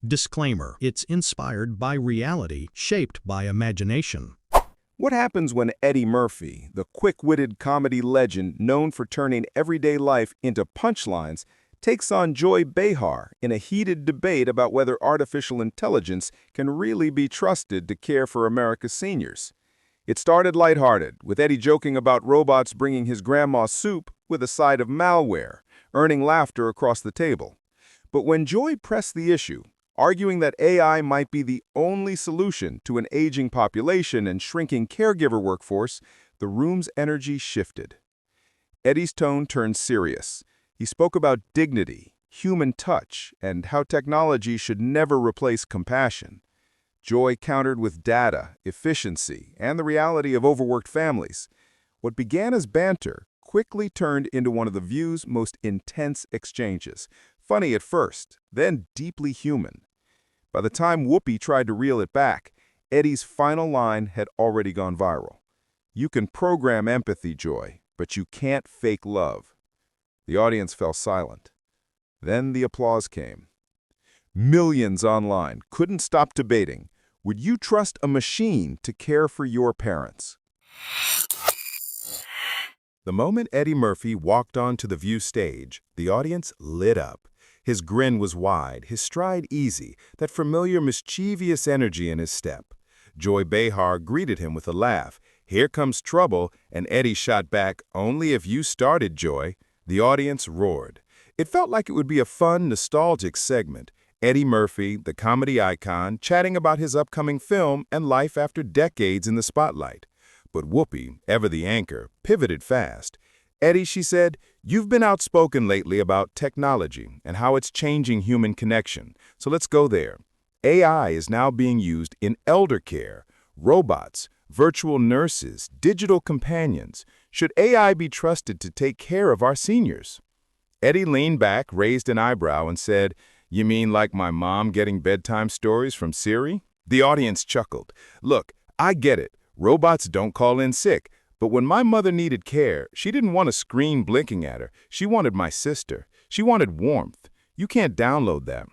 Disclaimer: it's inspired by reality, shaped by imagination. What happens when Eddie Murphy, the quick-witted comedy legend known for turning everyday life into punchlines, takes on Joy Behar in a heated debate about whether artificial intelligence can really be trusted to care for America's seniors? It started lighthearted, with Eddie joking about robots bringing his grandma soup with a side of malware, earning laughter across the table. But when Joy pressed the issue, arguing that AI might be the only solution to an aging population and shrinking caregiver workforce, the room's energy shifted. Eddie's tone turned serious. He spoke about dignity, human touch, and how technology should never replace compassion. Joy countered with data, efficiency, and the reality of overworked families. What began as banter quickly turned into one of the View's most intense exchanges. Funny at first, then deeply human. By the time Whoopi tried to reel it back, Eddie's final line had already gone viral. "You can program empathy, Joy, but you can't fake love." The audience fell silent. Then the applause came. Millions online couldn't stop debating, would you trust a machine to care for your parents? The moment Eddie Murphy walked onto the View stage, the audience lit up. His grin was wide, his stride easy, that familiar mischievous energy in his step. Joy Behar greeted him with a laugh. "Here comes trouble," and Eddie shot back, "Only if you started, Joy." The audience roared. It felt like it would be a fun, nostalgic segment. Eddie Murphy, the comedy icon, chatting about his upcoming film and life after decades in the spotlight. But Whoopi, ever the anchor, pivoted fast. "Eddie," she said, "you've been outspoken lately about technology and how it's changing human connection. So let's go there. AI is now being used in elder care, robots, virtual nurses, digital companions. Should AI be trusted to take care of our seniors?" Eddie leaned back, raised an eyebrow, and said, "You mean like my mom getting bedtime stories from Siri?" The audience chuckled. "Look, I get it. Robots don't call in sick. But when my mother needed care, she didn't want a screen blinking at her. She wanted my sister. She wanted warmth. You can't download that."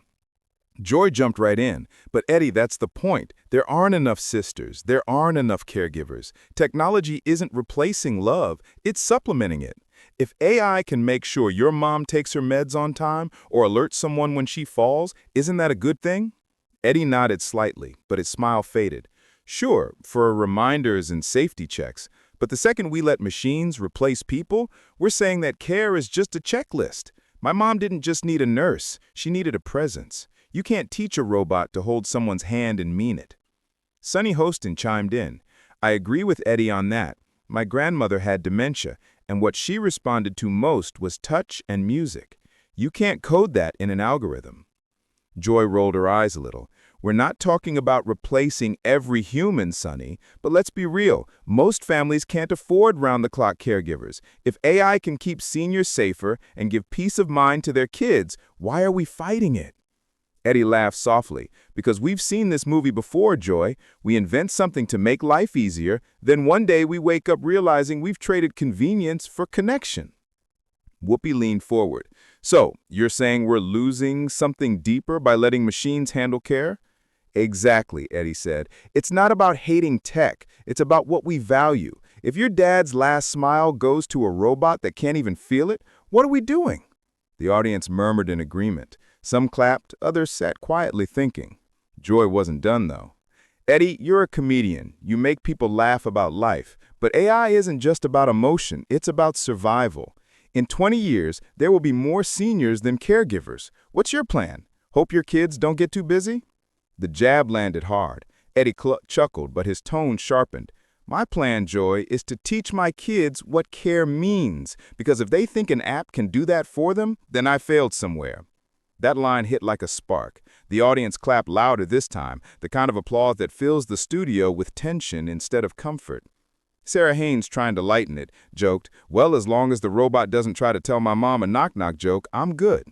Joy jumped right in. "But Eddie, that's the point. There aren't enough sisters. There aren't enough caregivers. Technology isn't replacing love. It's supplementing it. If AI can make sure your mom takes her meds on time or alert someone when she falls, isn't that a good thing?" Eddie nodded slightly, but his smile faded. "Sure, for reminders and safety checks. But the second we let machines replace people, we're saying that care is just a checklist. My mom didn't just need a nurse, she needed a presence. You can't teach a robot to hold someone's hand and mean it." Sonny Hostin chimed in. "I agree with Eddie on that. My grandmother had dementia, and what she responded to most was touch and music. You can't code that in an algorithm." Joy rolled her eyes a little. "We're not talking about replacing every human, Sonny, but let's be real. Most families can't afford round-the-clock caregivers. If AI can keep seniors safer and give peace of mind to their kids, why are we fighting it?" Eddie laughed softly. "Because we've seen this movie before, Joy. We invent something to make life easier, then one day we wake up realizing we've traded convenience for connection." Whoopi leaned forward. "So, you're saying we're losing something deeper by letting machines handle care?" "Exactly," Eddie said. "It's not about hating tech. It's about what we value. If your dad's last smile goes to a robot that can't even feel it, what are we doing?" The audience murmured in agreement. Some clapped, others sat quietly thinking. Joy wasn't done, though. "Eddie, you're a comedian. You make people laugh about life. But AI isn't just about emotion. It's about survival. In 20 years, there will be more seniors than caregivers. What's your plan? Hope your kids don't get too busy?" The jab landed hard. Eddie chuckled, but his tone sharpened. "My plan, Joy, is to teach my kids what care means, because if they think an app can do that for them, then I failed somewhere." That line hit like a spark. The audience clapped louder this time, the kind of applause that fills the studio with tension instead of comfort. Sarah Haynes, trying to lighten it, joked, "Well, as long as the robot doesn't try to tell my mom a knock-knock joke, I'm good."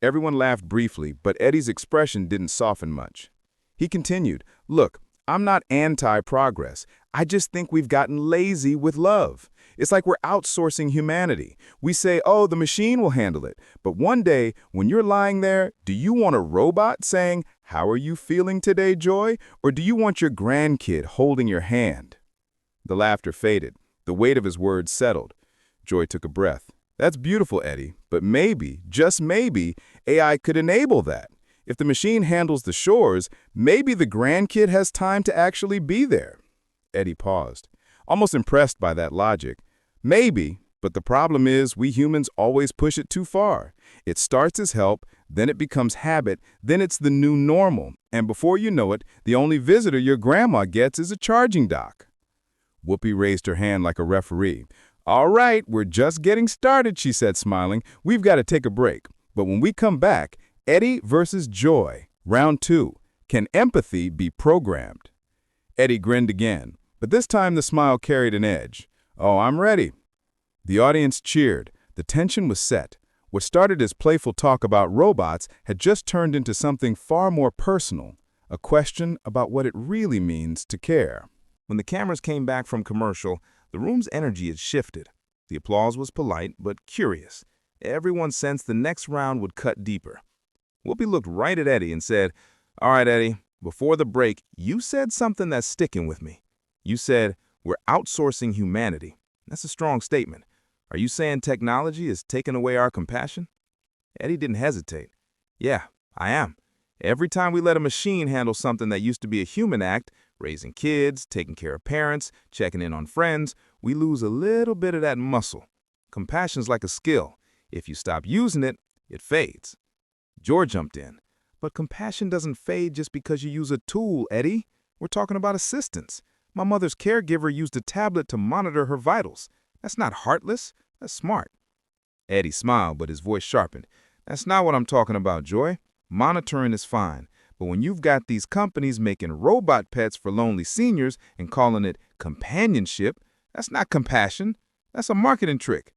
Everyone laughed briefly, but Eddie's expression didn't soften much. He continued, "Look, I'm not anti-progress. I just think we've gotten lazy with love. It's like we're outsourcing humanity. We say, oh, the machine will handle it. But one day, when you're lying there, do you want a robot saying, how are you feeling today, Joy? Or do you want your grandkid holding your hand? The laughter faded. The weight of his words settled. Joy took a breath. That's beautiful, Eddie, but maybe, just maybe, AI could enable that. If the machine handles the chores, maybe the grandkid has time to actually be there. Eddie paused, almost impressed by that logic. Maybe, but the problem is we humans always push it too far. It starts as help, then it becomes habit, then it's the new normal, and before you know it, the only visitor your grandma gets is a charging dock. Whoopi raised her hand like a referee. All right, we're just getting started, she said, smiling. We've got to take a break. But when we come back, Eddie versus Joy, round 2. Can empathy be programmed? Eddie grinned again, but this time the smile carried an edge. Oh, I'm ready. The audience cheered. The tension was set. What started as playful talk about robots had just turned into something far more personal, a question about what it really means to care. When the cameras came back from commercial, the room's energy had shifted. The applause was polite but curious. Everyone sensed the next round would cut deeper. Whoopi looked right at Eddie and said, all right, Eddie, before the break, you said something that's sticking with me. You said, we're outsourcing humanity. That's a strong statement. Are you saying technology is taking away our compassion? Eddie didn't hesitate. Yeah, I am. Every time we let a machine handle something that used to be a human act, raising kids, taking care of parents, checking in on friends, we lose a little bit of that muscle. Compassion's like a skill. If you stop using it, it fades. George jumped in. But compassion doesn't fade just because you use a tool, Eddie. We're talking about assistance. My mother's caregiver used a tablet to monitor her vitals. That's not heartless. That's smart. Eddie smiled, but his voice sharpened. That's not what I'm talking about, Joy. Monitoring is fine. But when you've got these companies making robot pets for lonely seniors and calling it companionship, that's not compassion. That's a marketing trick.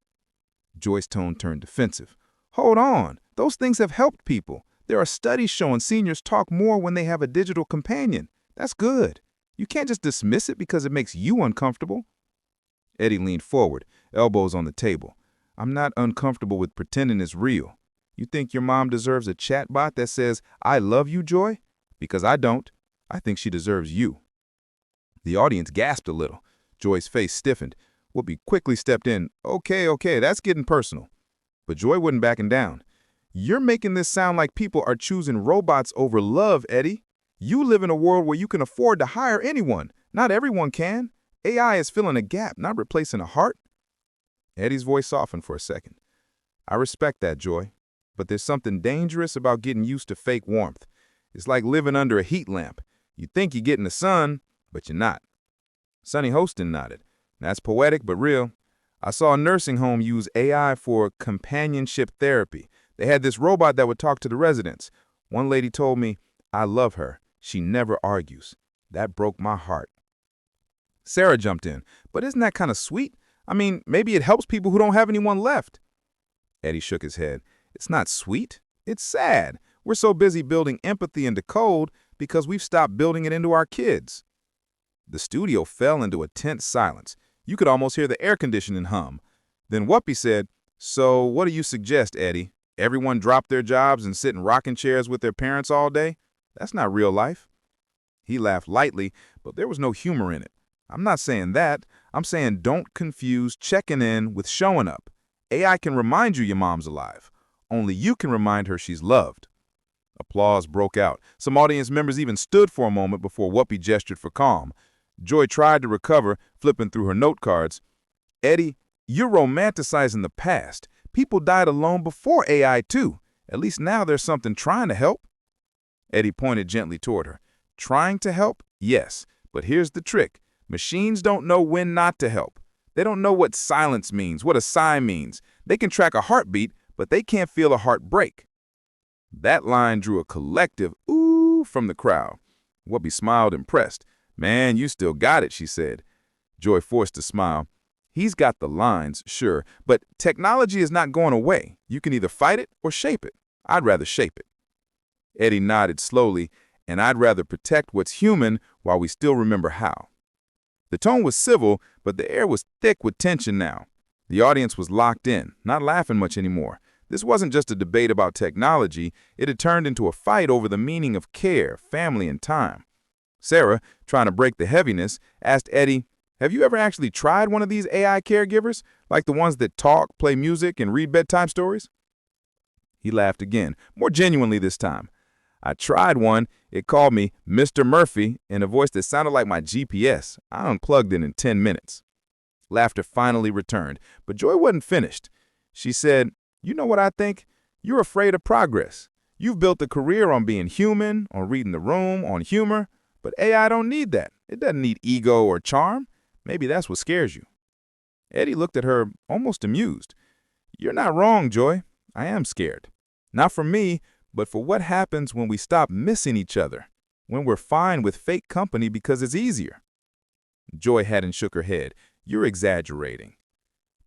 Joy's tone turned defensive. Hold on. Those things have helped people. There are studies showing seniors talk more when they have a digital companion. That's good. You can't just dismiss it because it makes you uncomfortable. Eddie leaned forward, elbows on the table. I'm not uncomfortable with pretending it's real. You think your mom deserves a chatbot that says, I love you, Joy? Because I don't. I think she deserves you. The audience gasped a little. Joy's face stiffened. Whoopi quickly stepped in. Okay, that's getting personal. But Joy wasn't backing down. You're making this sound like people are choosing robots over love, Eddie. You live in a world where you can afford to hire anyone. Not everyone can. AI is filling a gap, not replacing a heart. Eddie's voice softened for a second. I respect that, Joy. But there's something dangerous about getting used to fake warmth. It's like living under a heat lamp. You think you're getting the sun, but you're not. Sonny Hostin nodded. That's poetic but real. I saw a nursing home use AI for companionship therapy. They had this robot that would talk to the residents. One lady told me, I love her. She never argues. That broke my heart. Sarah jumped in. But isn't that kind of sweet? I mean, maybe it helps people who don't have anyone left. Eddie shook his head. It's not sweet. It's sad. We're so busy building empathy into code because we've stopped building it into our kids. The studio fell into a tense silence. You could almost hear the air conditioning hum. Then Whoopi said, so what do you suggest, Eddie? Everyone drop their jobs and sit in rocking chairs with their parents all day? That's not real life. He laughed lightly, but there was no humor in it. I'm not saying that. I'm saying don't confuse checking in with showing up. AI can remind you your mom's alive. Only you can remind her she's loved. Applause broke out. Some audience members even stood for a moment before Whoopi gestured for calm. Joy tried to recover, flipping through her note cards. Eddie, you're romanticizing the past. People died alone before AI too. At least now there's something trying to help. Eddie pointed gently toward her. Trying to help? Yes. But here's the trick. Machines don't know when not to help. They don't know what silence means, what a sigh means. They can track a heartbeat, but they can't feel a heart break. That line drew a collective ooh from the crowd. Whoopi smiled, impressed. Man, you still got it, she said. Joy forced a smile. He's got the lines, sure, but technology is not going away. You can either fight it or shape it. I'd rather shape it. Eddie nodded slowly, and I'd rather protect what's human while we still remember how. The tone was civil, but the air was thick with tension now. The audience was locked in, not laughing much anymore. This wasn't just a debate about technology, it had turned into a fight over the meaning of care, family, and time. Sarah, trying to break the heaviness, asked Eddie, "Have you ever actually tried one of these AI caregivers, like the ones that talk, play music, and read bedtime stories?" He laughed again, more genuinely this time. "I tried one. It called me Mr. Murphy in a voice that sounded like my GPS. I unplugged it in 10 minutes. Laughter finally returned, but Joy wasn't finished. She said, "You know what I think? You're afraid of progress. You've built a career on being human, on reading the room, on humor, but AI don't need that. It doesn't need ego or charm. Maybe that's what scares you." Eddie looked at her, almost amused. "You're not wrong, Joy. I am scared. Not for me, but for what happens when we stop missing each other, when we're fine with fake company because it's easier." Joy hadn't shook her head. "You're exaggerating."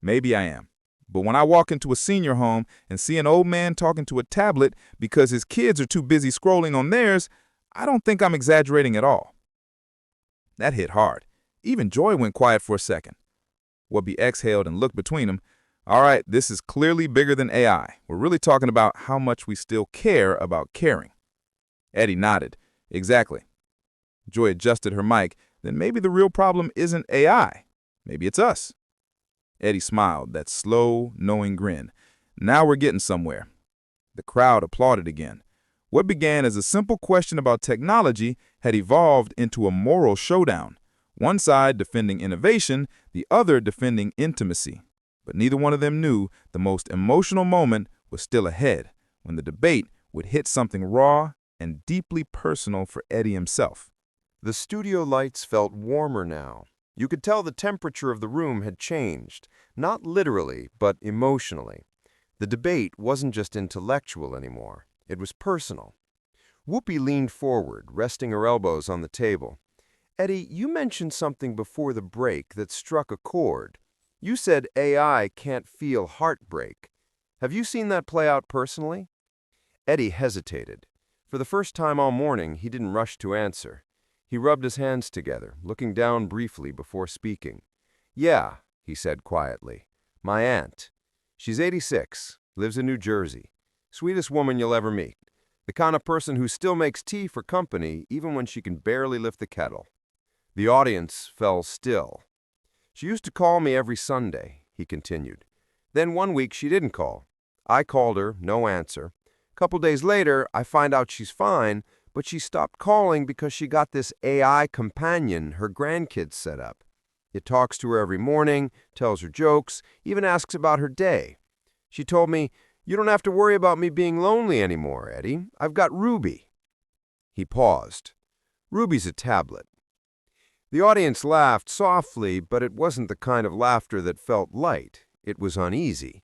"Maybe I am. But when I walk into a senior home and see an old man talking to a tablet because his kids are too busy scrolling on theirs, I don't think I'm exaggerating at all." That hit hard. Even Joy went quiet for a second. Whoopi exhaled and looked between them. "All right, this is clearly bigger than AI. We're really talking about how much we still care about caring." Eddie nodded. "Exactly." Joy adjusted her mic. "Then maybe the real problem isn't AI. Maybe it's us." Eddie smiled, that slow, knowing grin. "Now we're getting somewhere." The crowd applauded again. What began as a simple question about technology had evolved into a moral showdown, one side defending innovation, the other defending intimacy. But neither one of them knew the most emotional moment was still ahead, when the debate would hit something raw and deeply personal for Eddie himself. The studio lights felt warmer now. You could tell the temperature of the room had changed, not literally, but emotionally. The debate wasn't just intellectual anymore. It was personal. Whoopi leaned forward, resting her elbows on the table. "Eddie, you mentioned something before the break that struck a chord. You said AI can't feel heartbreak. Have you seen that play out personally?" Eddie hesitated. For the first time all morning, he didn't rush to answer. He rubbed his hands together, looking down briefly before speaking. "Yeah," he said quietly. "My aunt. She's 86, lives in New Jersey. Sweetest woman you'll ever meet. The kind of person who still makes tea for company even when she can barely lift the kettle." The audience fell still. "She used to call me every Sunday," he continued. "Then one week she didn't call. I called her, no answer. Couple days later, I find out she's fine, but she stopped calling because she got this AI companion her grandkids set up. It talks to her every morning, tells her jokes, even asks about her day. She told me, 'You don't have to worry about me being lonely anymore, Eddie. I've got Ruby.'" He paused. "Ruby's a tablet." The audience laughed softly, but it wasn't the kind of laughter that felt light. It was uneasy.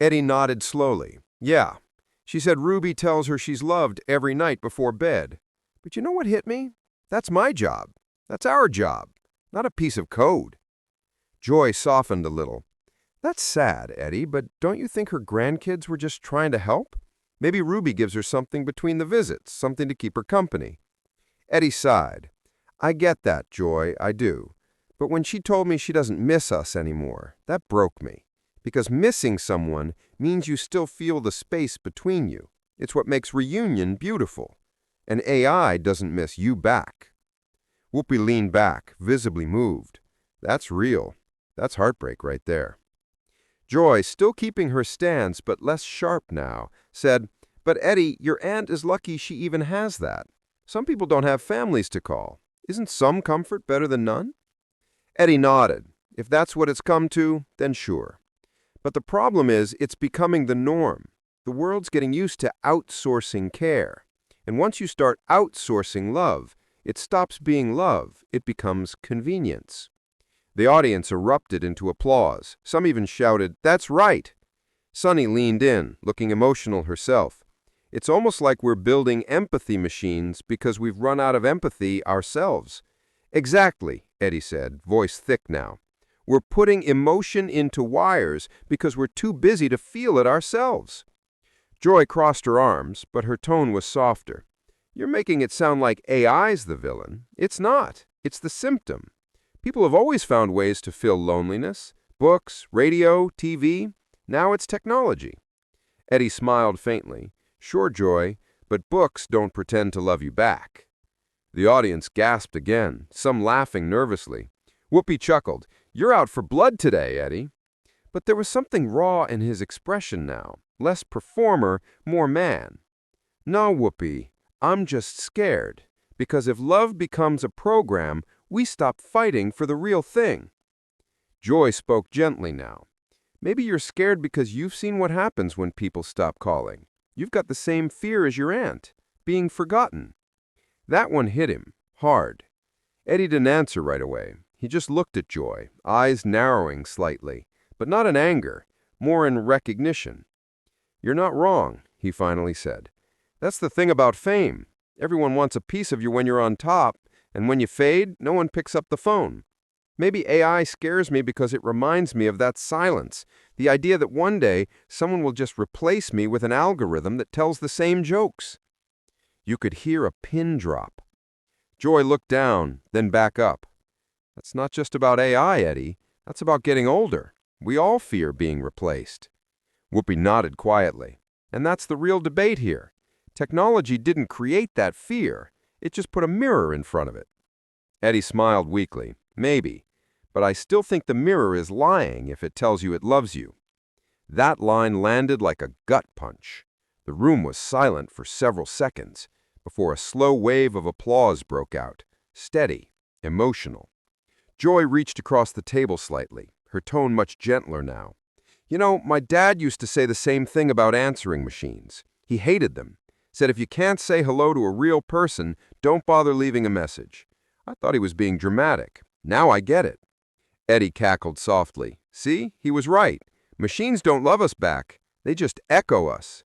Eddie nodded slowly. "Yeah. She said Ruby tells her she's loved every night before bed. But you know what hit me? That's my job. That's our job, not a piece of code." Joy softened a little. "That's sad, Eddie, but don't you think her grandkids were just trying to help? Maybe Ruby gives her something between the visits, something to keep her company." Eddie sighed. "I get that, Joy, I do. But when she told me she doesn't miss us anymore, that broke me. Because missing someone means you still feel the space between you. It's what makes reunion beautiful. And AI doesn't miss you back." Whoopi leaned back, visibly moved. "That's real. That's heartbreak right there." Joy, still keeping her stance but less sharp now, said, "But Eddie, your aunt is lucky she even has that. Some people don't have families to call. Isn't some comfort better than none?" Eddie nodded. "If that's what it's come to, then sure. But the problem is it's becoming the norm. The world's getting used to outsourcing care. And once you start outsourcing love, it stops being love. It becomes convenience." The audience erupted into applause. Some even shouted, "That's right." Sunny leaned in, looking emotional herself. "It's almost like we're building empathy machines because we've run out of empathy ourselves." "Exactly," Eddie said, voice thick now. "We're putting emotion into wires because we're too busy to feel it ourselves." Joy crossed her arms, but her tone was softer. "You're making it sound like AI's the villain. It's not. It's the symptom. People have always found ways to fill loneliness. Books, radio, TV. Now it's technology. Eddie smiled faintly. Sure, Joy, but books don't pretend to love you back. The audience gasped again, some laughing nervously. Whoopi chuckled. You're out for blood today, Eddie. But there was something raw in his expression now. Less performer, more man. No, Whoopi, I'm just scared. Because if love becomes a program, we stop fighting for the real thing. Joy spoke gently now. Maybe you're scared because you've seen what happens when people stop calling. You've got the same fear as your aunt, being forgotten. That one hit him, hard. Eddie didn't answer right away. He just looked at Joy, eyes narrowing slightly, but not in anger, more in recognition. You're not wrong, he finally said. That's the thing about fame. Everyone wants a piece of you when you're on top, and when you fade, no one picks up the phone. Maybe AI scares me because it reminds me of that silence, the idea that one day someone will just replace me with an algorithm that tells the same jokes. You could hear a pin drop. Joy looked down, then back up. That's not just about AI, Eddie. That's about getting older. We all fear being replaced. Whoopi nodded quietly. And that's the real debate here. Technology didn't create that fear. It just put a mirror in front of it. Eddie smiled weakly. Maybe. But I still think the mirror is lying if it tells you it loves you. That line landed like a gut punch. The room was silent for several seconds before a slow wave of applause broke out, steady, emotional. Joy reached across the table slightly, her tone much gentler now. You know, my dad used to say the same thing about answering machines. He hated them. Said if you can't say hello to a real person, don't bother leaving a message. I thought he was being dramatic. Now I get it. Eddie cackled softly. See, he was right. Machines don't love us back. They just echo us.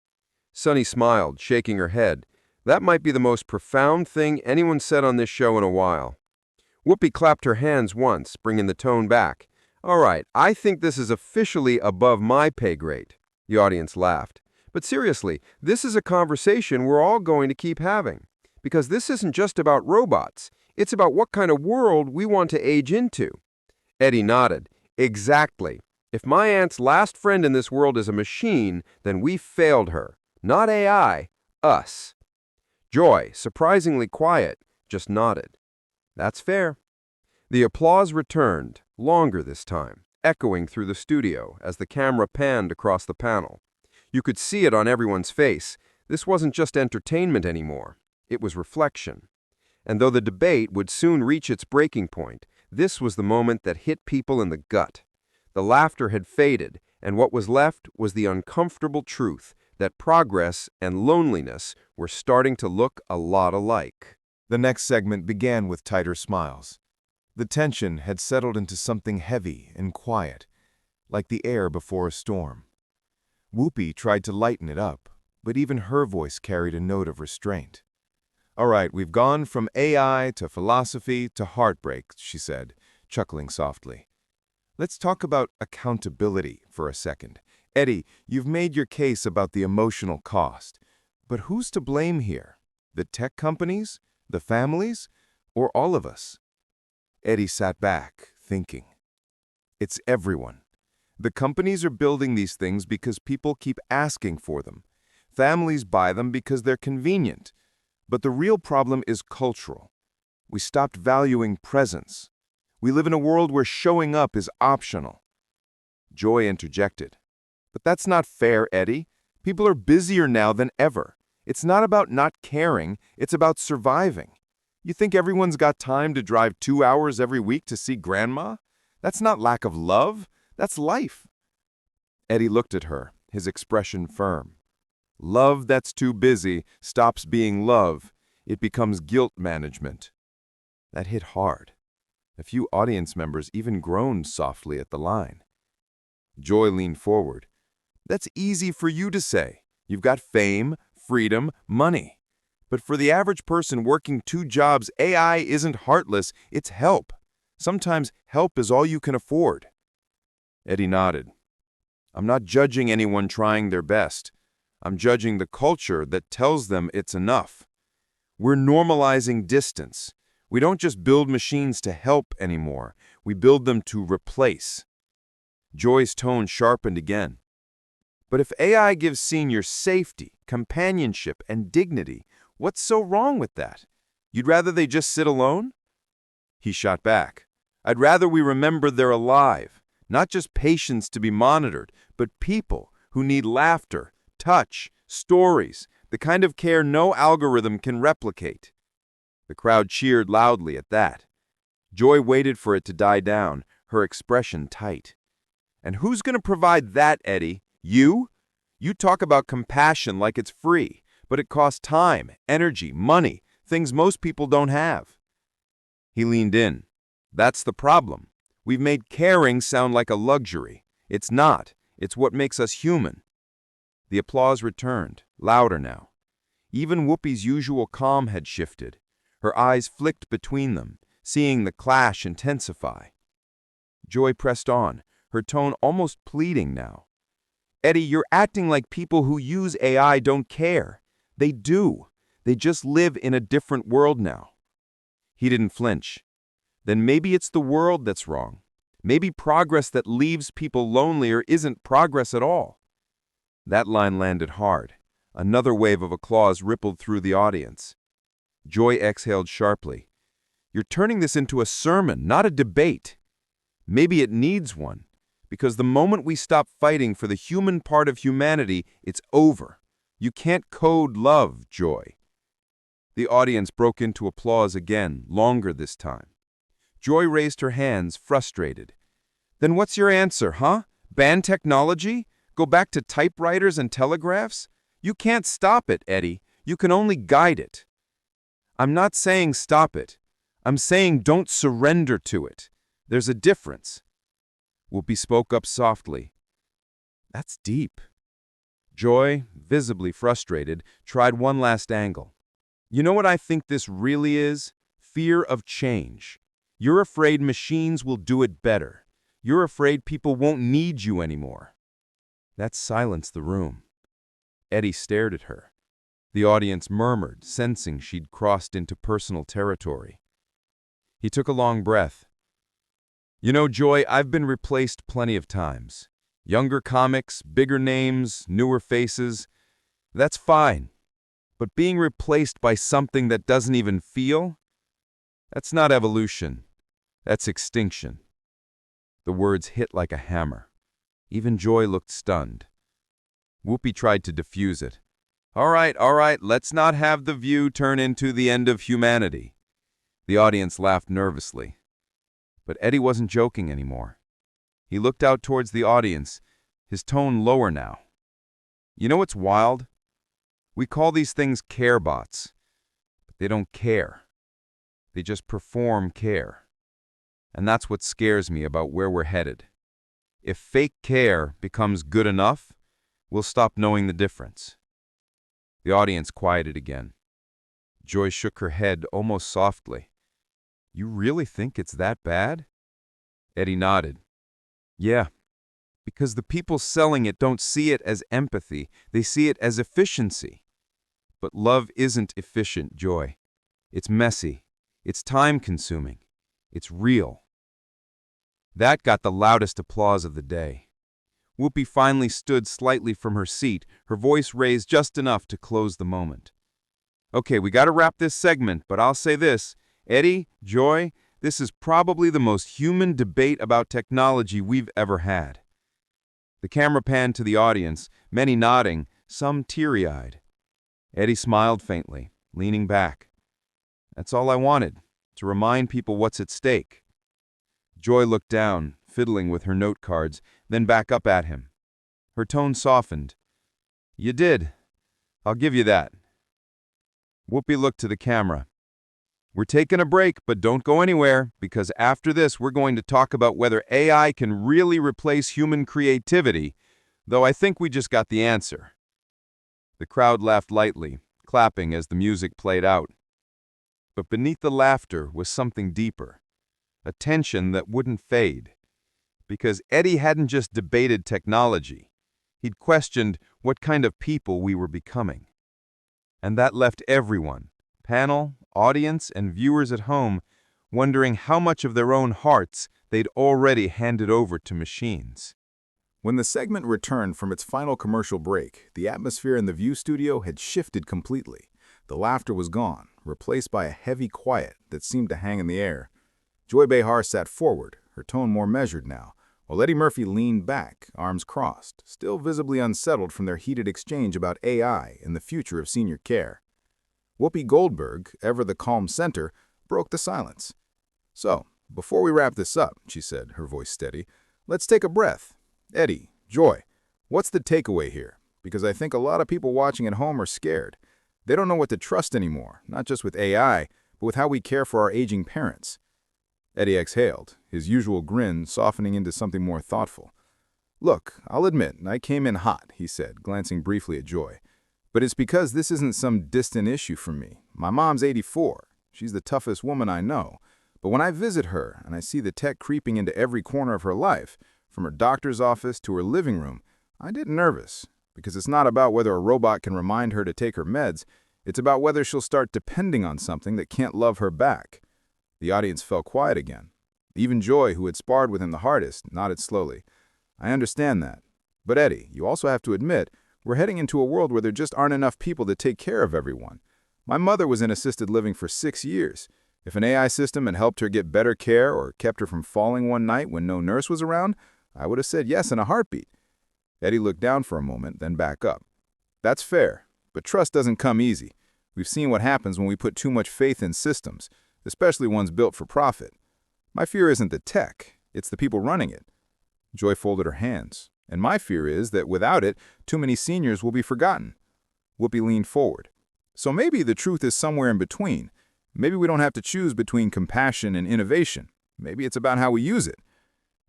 Sunny smiled, shaking her head. That might be the most profound thing anyone said on this show in a while. Whoopi clapped her hands once, bringing the tone back. All right, I think this is officially above my pay grade. The audience laughed. But seriously, this is a conversation we're all going to keep having. Because this isn't just about robots. It's about what kind of world we want to age into. Eddie nodded. Exactly. If my aunt's last friend in this world is a machine, then we failed her. Not AI, us. Joy, surprisingly quiet, just nodded. That's fair. The applause returned, longer this time, echoing through the studio as the camera panned across the panel. You could see it on everyone's face. This wasn't just entertainment anymore. It was reflection. And though the debate would soon reach its breaking point, this was the moment that hit people in the gut. The laughter had faded, and what was left was the uncomfortable truth that progress and loneliness were starting to look a lot alike. The next segment began with tighter smiles. The tension had settled into something heavy and quiet, like the air before a storm. Whoopi tried to lighten it up, but even her voice carried a note of restraint. All right, we've gone from AI to philosophy to heartbreak, she said, chuckling softly. Let's talk about accountability for a second. Eddie, you've made your case about the emotional cost. But who's to blame here? The tech companies? The families? Or all of us? Eddie sat back, thinking. It's everyone. The companies are building these things because people keep asking for them. Families buy them because they're convenient. But the real problem is cultural. We stopped valuing presence. We live in a world where showing up is optional. Joy interjected. But that's not fair, Eddie. People are busier now than ever. It's not about not caring, it's about surviving. You think everyone's got time to drive 2 hours every week to see grandma? That's not lack of love, that's life. Eddie looked at her, his expression firm. Love that's too busy stops being love. It becomes guilt management. That hit hard. A few audience members even groaned softly at the line. Joy leaned forward. That's easy for you to say. You've got fame, freedom, money. But for the average person working 2 jobs, AI isn't heartless, it's help. Sometimes help is all you can afford. Eddie nodded. I'm not judging anyone trying their best. I'm judging the culture that tells them it's enough. We're normalizing distance. We don't just build machines to help anymore. We build them to replace. Joy's tone sharpened again. But if AI gives seniors safety, companionship, and dignity, what's so wrong with that? You'd rather they just sit alone? He shot back. I'd rather we remember they're alive, not just patients to be monitored, but people who need laughter, touch, stories, the kind of care no algorithm can replicate. The crowd cheered loudly at that. Joy waited for it to die down, her expression tight. And who's going to provide that, Eddie? You? You talk about compassion like it's free, but it costs time, energy, money, things most people don't have. He leaned in. That's the problem. We've made caring sound like a luxury. It's not. It's what makes us human. The applause returned, louder now. Even Whoopi's usual calm had shifted. Her eyes flicked between them, seeing the clash intensify. Joy pressed on, her tone almost pleading now. Eddie, you're acting like people who use AI don't care. They do. They just live in a different world now. He didn't flinch. Then maybe it's the world that's wrong. Maybe progress that leaves people lonelier isn't progress at all. That line landed hard. Another wave of applause rippled through the audience. Joy exhaled sharply. You're turning this into a sermon, not a debate. Maybe it needs one, because the moment we stop fighting for the human part of humanity, it's over. You can't code love, Joy. The audience broke into applause again, longer this time. Joy raised her hands, frustrated. Then what's your answer, huh? Ban technology? Go back to typewriters and telegraphs? You can't stop it, Eddie. You can only guide it. I'm not saying stop it. I'm saying don't surrender to it. There's a difference. Whoopi spoke up softly. That's deep. Joy, visibly frustrated, tried one last angle. You know what I think this really is? Fear of change. You're afraid machines will do it better. You're afraid people won't need you anymore. That silenced the room. Eddie stared at her. The audience murmured, sensing she'd crossed into personal territory. He took a long breath. You know, Joy, I've been replaced plenty of times. Younger comics, bigger names, newer faces. That's fine. But being replaced by something that doesn't even feel? That's not evolution. That's extinction. The words hit like a hammer. Even Joy looked stunned. Whoopi tried to diffuse it. All right, let's not have the view turn into the end of humanity. The audience laughed nervously. But Eddie wasn't joking anymore. He looked out towards the audience, his tone lower now. You know what's wild? We call these things care bots, but they don't care. They just perform care. And that's what scares me about where we're headed. If fake care becomes good enough, we'll stop knowing the difference. The audience quieted again. Joy shook her head almost softly. You really think it's that bad? Eddie nodded. Yeah, because the people selling it don't see it as empathy. They see it as efficiency. But love isn't efficient, Joy. It's messy. It's time-consuming. It's real. That got the loudest applause of the day. Whoopi finally stood slightly from her seat, her voice raised just enough to close the moment. Okay, we gotta wrap this segment, but I'll say this. Eddie, Joy, this is probably the most human debate about technology we've ever had. The camera panned to the audience, many nodding, some teary-eyed. Eddie smiled faintly, leaning back. That's all I wanted, to remind people what's at stake. Joy looked down, fiddling with her note cards, then back up at him. Her tone softened. You did. I'll give you that. Whoopi looked to the camera. We're taking a break, but don't go anywhere, because after this we're going to talk about whether AI can really replace human creativity, though I think we just got the answer. The crowd laughed lightly, clapping as the music played out. But beneath the laughter was something deeper, a tension that wouldn't fade. Because Eddie hadn't just debated technology. He'd questioned what kind of people we were becoming. And that left everyone, panel, audience and viewers at home wondering how much of their own hearts they'd already handed over to machines. When the segment returned from its final commercial break, the atmosphere in the View studio had shifted completely. The laughter was gone, replaced by a heavy quiet that seemed to hang in the air. Joy Behar sat forward, her tone more measured now, while Eddie Murphy leaned back, arms crossed, still visibly unsettled from their heated exchange about AI and the future of senior care. Whoopi Goldberg, ever the calm center, broke the silence. "So, before we wrap this up," she said, her voice steady, "let's take a breath. Eddie, Joy, what's the takeaway here? Because I think a lot of people watching at home are scared. They don't know what to trust anymore, not just with AI, but with how we care for our aging parents." Eddie exhaled, his usual grin softening into something more thoughtful. "Look, I'll admit, I came in hot," he said, glancing briefly at Joy. "But it's because this isn't some distant issue for me. My mom's 84. She's the toughest woman I know. But when I visit her and I see the tech creeping into every corner of her life, from her doctor's office to her living room, I get nervous. Because it's not about whether a robot can remind her to take her meds, it's about whether she'll start depending on something that can't love her back." The audience fell quiet again. Even Joy, who had sparred with him the hardest, nodded slowly. "I understand that. But Eddie, you also have to admit, we're heading into a world where there just aren't enough people to take care of everyone. My mother was in assisted living for 6 years. If an AI system had helped her get better care or kept her from falling one night when no nurse was around, I would have said yes in a heartbeat." Eddie looked down for a moment, then back up. "That's fair, but trust doesn't come easy. We've seen what happens when we put too much faith in systems, especially ones built for profit. My fear isn't the tech, it's the people running it." Joy folded her hands. "And my fear is that without it, too many seniors will be forgotten." Whoopi leaned forward. "So maybe the truth is somewhere in between. Maybe we don't have to choose between compassion and innovation. Maybe it's about how we use it."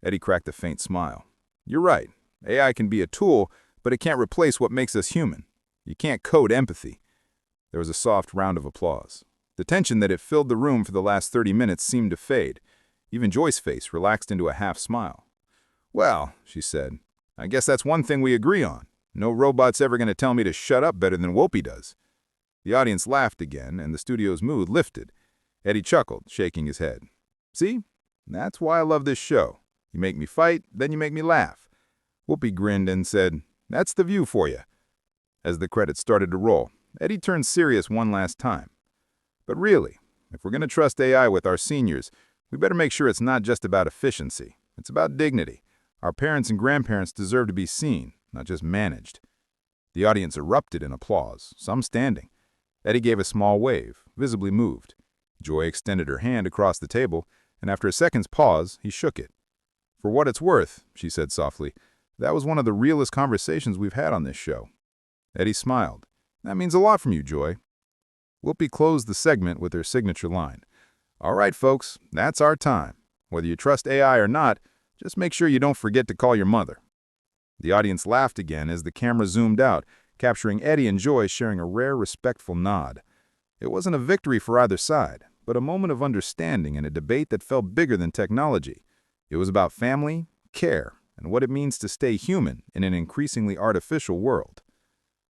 Eddie cracked a faint smile. "You're right. AI can be a tool, but it can't replace what makes us human. You can't code empathy." There was a soft round of applause. The tension that had filled the room for the last 30 minutes seemed to fade. Even Joy's face relaxed into a half smile. "Well," she said, "I guess that's one thing we agree on. No robot's ever going to tell me to shut up better than Whoopi does." The audience laughed again, and the studio's mood lifted. Eddie chuckled, shaking his head. "See? That's why I love this show. You make me fight, then you make me laugh." Whoopi grinned and said, "That's the View for you." As the credits started to roll, Eddie turned serious one last time. "But really, if we're going to trust AI with our seniors, we better make sure it's not just about efficiency. It's about dignity. Our parents and grandparents deserve to be seen, not just managed." The audience erupted in applause, some standing. Eddie gave a small wave, visibly moved. Joy extended her hand across the table, and after a second's pause, he shook it. "For what it's worth," she said softly, "that was one of the realest conversations we've had on this show." Eddie smiled. "That means a lot from you, Joy." Whoopi closed the segment with her signature line. "All right, folks, that's our time. Whether you trust AI or not, just make sure you don't forget to call your mother." The audience laughed again as the camera zoomed out, capturing Eddie and Joy sharing a rare, respectful nod. It wasn't a victory for either side, but a moment of understanding and a debate that felt bigger than technology. It was about family, care, and what it means to stay human in an increasingly artificial world.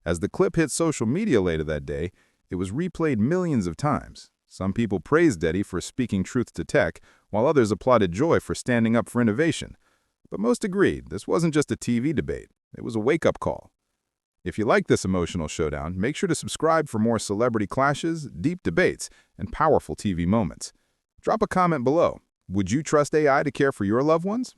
As the clip hit social media later that day, it was replayed millions of times. Some people praised Eddie for speaking truth to tech, while others applauded Joy for standing up for innovation. But most agreed this wasn't just a TV debate, it was a wake-up call. If you like this emotional showdown, make sure to subscribe for more celebrity clashes, deep debates, and powerful TV moments. Drop a comment below. Would you trust AI to care for your loved ones?